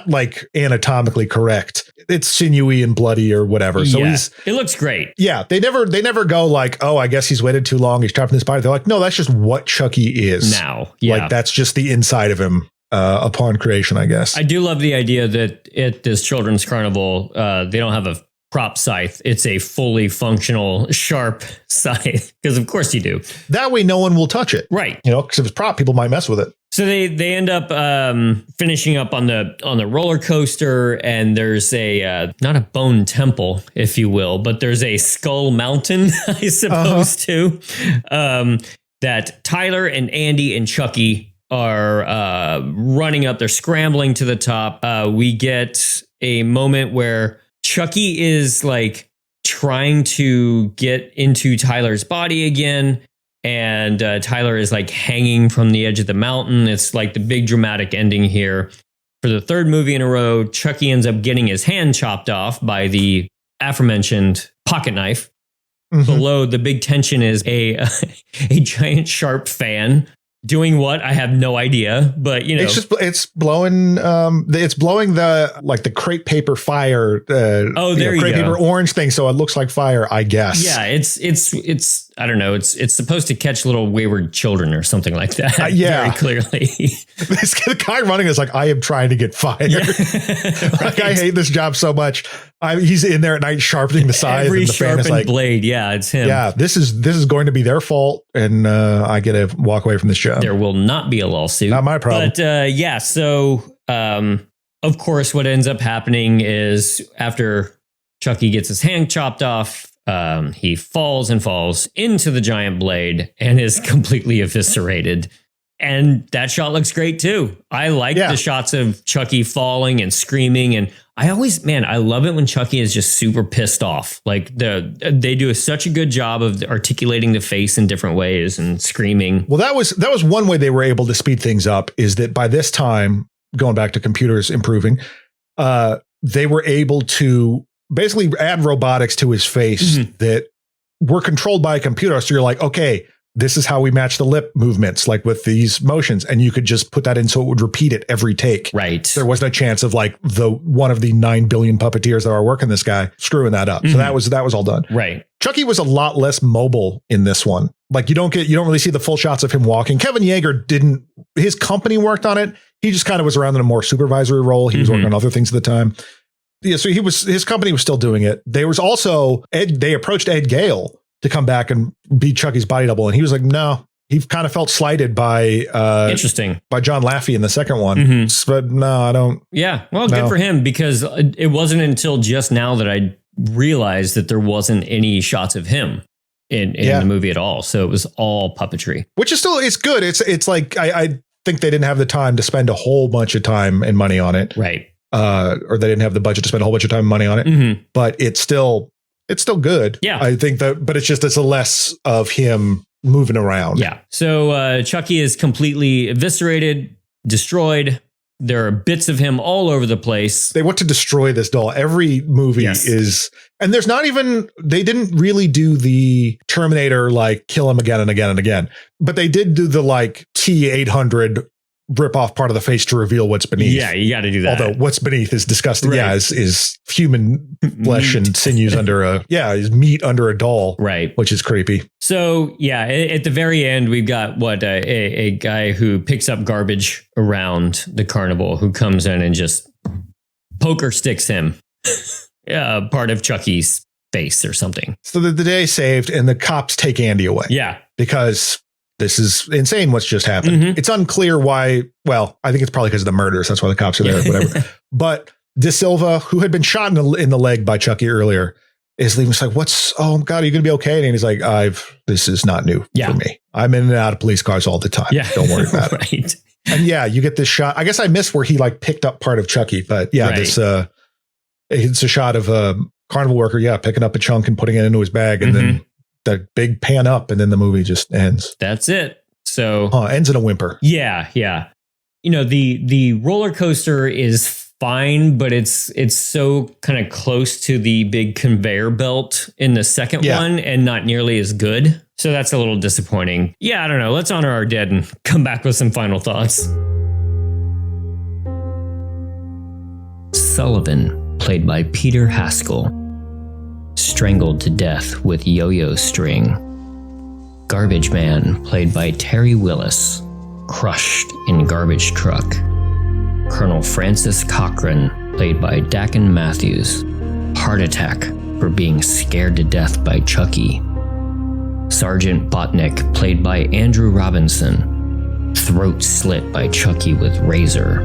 like anatomically correct. It's sinewy and bloody or whatever. So it looks great. Yeah, they never go like, oh, I guess he's waited too long, he's trapped in his body. They're like, no, that's just what Chucky is now. Yeah, like that's just the inside of him. Upon creation, I guess. I do love the idea that at this children's carnival, they don't have a prop scythe. It's a fully functional, sharp scythe. Because of course you do. That way no one will touch it. Right. Because if it's prop, people might mess with it. So they end up finishing up on the roller coaster, and there's a not a bone temple, if you will, but there's a skull mountain, I suppose, too. That Tyler and Andy and Chucky are running up. They're scrambling to the top. We get a moment where Chucky is like trying to get into Tyler's body again. And Tyler is like hanging from the edge of the mountain. It's like the big dramatic ending here. For the third movie in a row, Chucky ends up getting his hand chopped off by the aforementioned pocket knife. Mm-hmm. Below, the big tension is a giant sharp fan. Doing what? I have no idea, but it's blowing the crepe paper fire. Crepe paper orange thing, so it looks like fire, I guess. Yeah, it's I don't know. It's supposed to catch little wayward children or something like that. Very clearly. This guy running is like, I am trying to get fired. Yeah. Like, I hate this job so much. He's in there at night sharpening the scythe. Every and the sharpened fan is like, blade. Yeah, it's him. Yeah, this is going to be their fault, and I get to walk away from this job. There will not be a lawsuit. Not my problem. But so of course, what ends up happening is after Chucky gets his hand chopped off, he falls into the giant blade and is completely eviscerated. And that shot looks great too. I like the shots of Chucky falling and screaming. And I love it when Chucky is just super pissed off. Like they do such a good job of articulating the face in different ways and screaming. Well, that was one way they were able to speed things up, is that by this time, going back to computers improving, they were able to basically add robotics to his face that were controlled by a computer. So you're like, okay, this is how we match the lip movements, like with these motions. And you could just put that in so it would repeat it every take. Right. There was no chance of like one of the 9 billion puppeteers that are working this guy screwing that up. So that was all done. Right. Chucky was a lot less mobile in this one. Like you don't really see the full shots of him walking. Kevin Yeager his company worked on it. He just kind of was around in a more supervisory role. He was working on other things at the time. Yeah. So his company was still doing it. There was also they approached Ed Gale to come back and be Chucky's body double. And he was like, no, he kind of felt slighted by John Laffey in the second one. But no, I don't. Yeah. Well, good for him, because it wasn't until just now that I realized that there wasn't any shots of him in the movie at all. So it was all puppetry, which is still, it's good. It's like, I think they didn't have the time to spend a whole bunch of time and money on it. Right. Or they didn't have the budget to spend a whole bunch of time and money on it, but it's still good. Yeah. I think but it's a less of him moving around. Yeah. So Chucky is completely eviscerated, destroyed. There are bits of him all over the place. They want to destroy this doll. Every movie is, and there's not even, they didn't really do the Terminator, like kill him again and again and again, but they did do the like T-800 rip off part of the face to reveal what's beneath. Yeah, you got to do that. Although what's beneath is disgusting. Right. Yeah, is human flesh and sinews is meat under a doll. Right. Which is creepy. So yeah, at the very end, we've got a guy who picks up garbage around the carnival, who comes in and just poker sticks him part of Chucky's face or something. So the day saved, and the cops take Andy away. Yeah. Because this is insane what's just happened. It's unclear why. Well, I think it's probably because of the murders. That's why the cops are there, whatever. But De Silva, who had been shot in the leg by Chucky earlier, is leaving. It's like, oh God, are you going to be okay? And he's like, this is not new for me. I'm in and out of police cars all the time. Yeah. Don't worry about right. it. And yeah, you get this shot. I guess I missed where he like picked up part of Chucky, but yeah, Right. this, it's a shot of a carnival worker. Yeah. Picking up a chunk and putting it into his bag. And then the big pan up and then the movie just ends. That's it. So ends in a whimper. Yeah. Yeah. You know, the roller coaster is fine, but it's so kind of close to the big conveyor belt in the second one and not nearly as good. So that's a little disappointing. Yeah, I don't know. Let's honor our dead and come back with some final thoughts. Sullivan, played by Peter Haskell, strangled to death with yo-yo string. Garbage Man, played by Terry Willis, crushed in garbage truck. Colonel Francis Cochran, played by Dakin Matthews, heart attack for being scared to death by Chucky. Sergeant Botnick, played by Andrew Robinson, throat slit by Chucky with razor.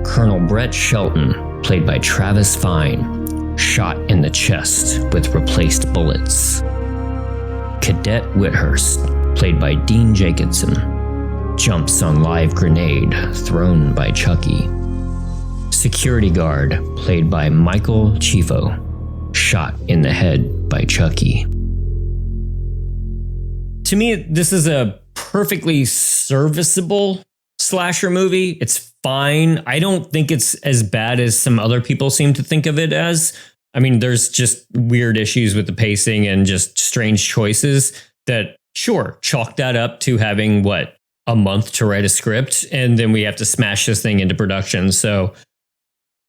Colonel Brett Shelton, played by Travis Fine, shot in the chest with replaced bullets. Cadet Whithurst, played by Dean Jacobson, jumps on live grenade thrown by Chucky. Security guard, played by Michael Chifo, shot in the head by Chucky. To me, this is a perfectly serviceable slasher movie. It's fine. I don't think it's as bad as some other people seem to think of it as. I mean, there's just weird issues with the pacing and just strange choices that, sure, chalk that up to having, a month to write a script, and then we have to smash this thing into production. So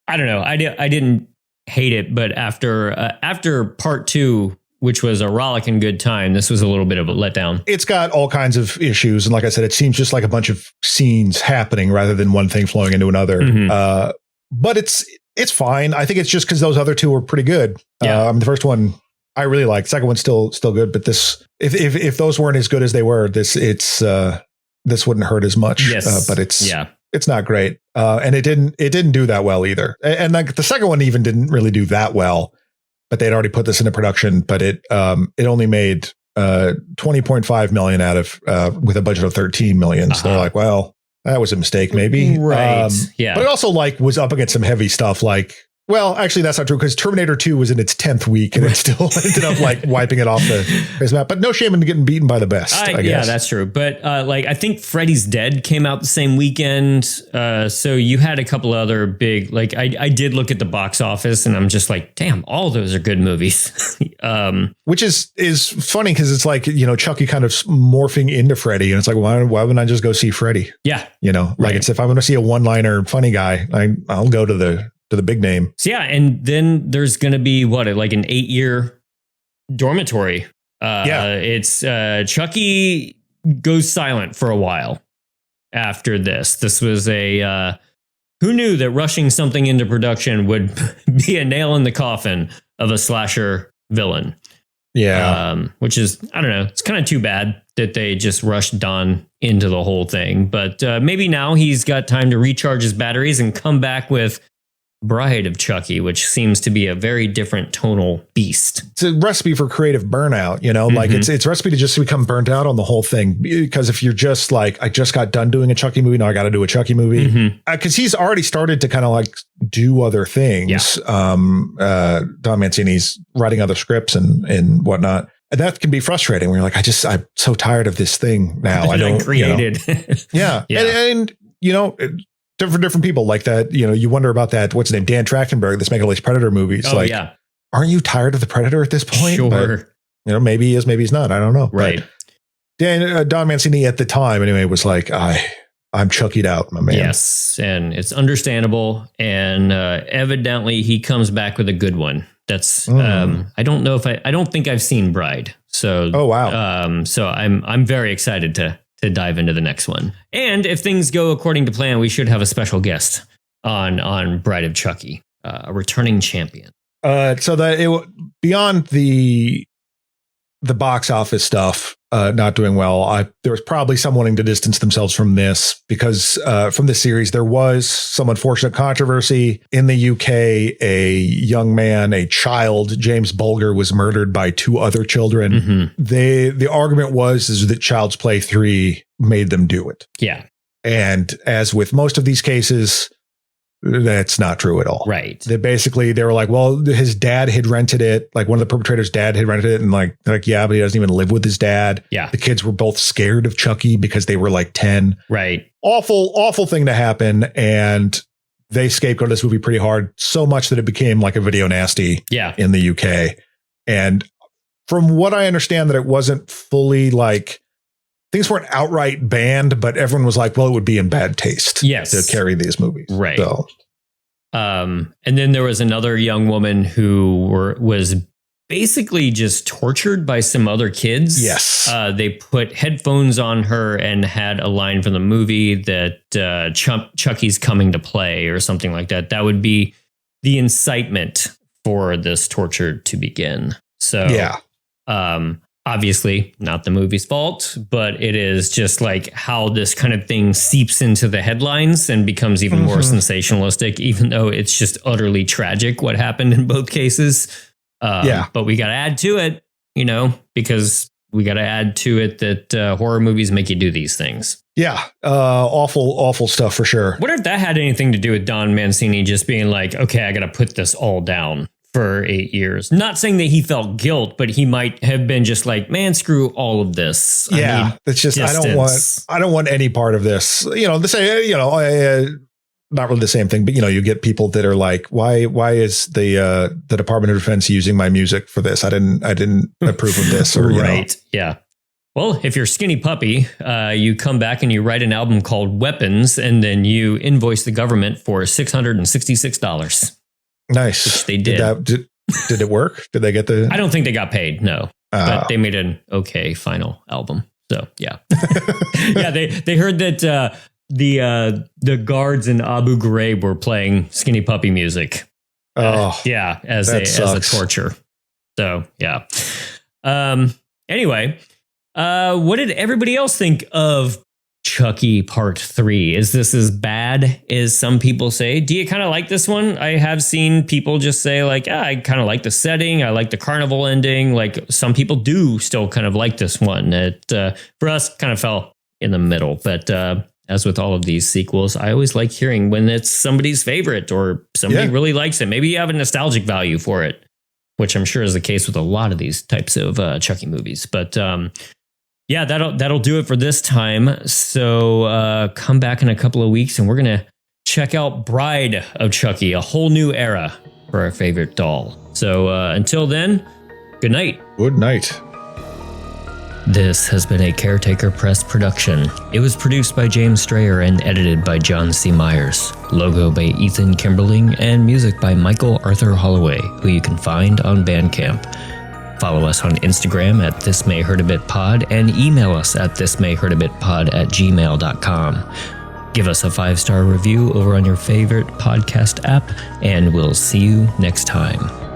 I don't know. I didn't hate it, but after part 2, which was a rollicking good time, this was a little bit of a letdown. It's got all kinds of issues. And like I said, it seems just like a bunch of scenes happening rather than one thing flowing into another. But it's fine. I think it's just because those other two were pretty good. Yeah. The first one I really liked. The second one's still good, but this, if those weren't as good as they were, this wouldn't hurt as much. Yes. But it's not great. And it didn't do that well either. And like the second one even didn't really do that well, but they'd already put this into production, but it only made 20.5 million out of with a budget of 13 million. So they're like, well, that was a mistake maybe. Right. Yeah. But it also was up against some heavy stuff like, well, actually, that's not true because Terminator 2 was in its 10th week and it still ended up wiping it off the map. But no shame in getting beaten by the best, I guess. Yeah, that's true. But I think Freddy's Dead came out the same weekend. So you had a couple other big, I did look at the box office and I'm just like, damn, all those are good movies. Which is funny because it's like, Chucky kind of morphing into Freddy. And it's like, why wouldn't I just go see Freddy? Yeah. Right. It's if I'm going to see a one-liner funny guy, I'll go to the big name. So yeah, and then there's going to be an 8-year dormitory. It's Chucky goes silent for a while after this. This was who knew that rushing something into production would be a nail in the coffin of a slasher villain. Yeah. Which is, I don't know, it's kind of too bad that they just rushed Don into the whole thing. But maybe now he's got time to recharge his batteries and come back with Bride of Chucky, which seems to be a very different tonal beast. It's a recipe for creative burnout, like it's a recipe to just become burnt out on the whole thing. Because if you're just like, I just got done doing a Chucky movie, now I got to do a Chucky movie. Because he's already started to kind of do other things. Yeah. Don Mancini's writing other scripts and whatnot. And that can be frustrating when you're like, I'm so tired of this thing now. I don't created. Yeah. And different people like that. You wonder about that. What's his name? Dan Trachtenberg that's making all these Predator movies. Oh, yeah. Aren't you tired of the Predator at this point? Sure. But, maybe he is, maybe he's not. I don't know. Right. But Don Mancini at the time anyway was like, I'm Chucky'd out, my man. Yes. And it's understandable. And evidently he comes back with a good one. That's I don't know if I don't think I've seen Bride. So oh wow. So I'm very excited to dive into the next one. And if things go according to plan, we should have a special guest on Bride of Chucky, a returning champion. So that beyond the box office stuff, not doing well. There was probably some wanting to distance themselves from this because from this series, there was some unfortunate controversy in the UK. A young man, a child, James Bulger, was murdered by 2 other children. Mm-hmm. The argument is that Child's Play 3 made them do it. Yeah. And as with most of these cases, that's not true at all. Right. They were like, well, his dad had rented it. Like one of the perpetrators' dad had rented it. And yeah, but he doesn't even live with his dad. Yeah. The kids were both scared of Chucky because they were like 10. Right. Awful thing to happen. And they scapegoated this movie pretty hard, so much that it became like a video nasty in the UK. And from what I understand, that it wasn't fully like, things weren't outright banned, but everyone was like, well, it would be in bad taste to carry these movies. Right. So. And then there was another young woman who was basically just tortured by some other kids. Yes. They put headphones on her and had a line from the movie that Chucky's coming to play or something like that. That would be the incitement for this torture to begin. So, obviously not the movie's fault, but it is just like how this kind of thing seeps into the headlines and becomes even more sensationalistic, even though it's just utterly tragic what happened in both cases. But we got to add to it, because we got to add to it that horror movies make you do these things. Yeah. Awful stuff for sure. Wonder if that had anything to do with Don Mancini just being like, okay, I got to put this all down for 8 years. Not saying that he felt guilt, but he might have been just like, man, screw all of this. It's just, distance. I don't want any part of this. Not really the same thing, but you get people that are like, why is the Department of Defense using my music for this? I didn't approve of this. Or, right. Yeah. Well, if you're Skinny Puppy, you come back and you write an album called Weapons, and then you invoice the government for $666. Nice. Which they did. Did it work? Did they get the? I don't think they got paid. No, but they made an okay final album. So yeah, They heard that the guards in Abu Ghraib were playing Skinny Puppy music. As a torture. So yeah. Anyway, what did everybody else think of Chucky Part 3? Is this as bad as some people say? Do you kind of like this one? I have seen people just say like, I kind of like the setting. I like the carnival ending. Like some people do still kind of like this one. It for us kind of fell in the middle. But as with all of these sequels, I always like hearing when it's somebody's favorite or somebody really likes it. Maybe you have a nostalgic value for it, which I'm sure is the case with a lot of these types of Chucky movies. But yeah, that'll do it for this time. So come back in a couple of weeks and we're going to check out Bride of Chucky, a whole new era for our favorite doll. So until then, good night. Good night. This has been a Caretaker Press production. It was produced by James Strayer and edited by John C. Myers. Logo by Ethan Kimberling and music by Michael Arthur Holloway, who you can find on Bandcamp. Follow us on Instagram at thismayhurtabitpod and email us at thismayhurtabitpod@gmail.com. Give us a 5-star review over on your favorite podcast app, and we'll see you next time.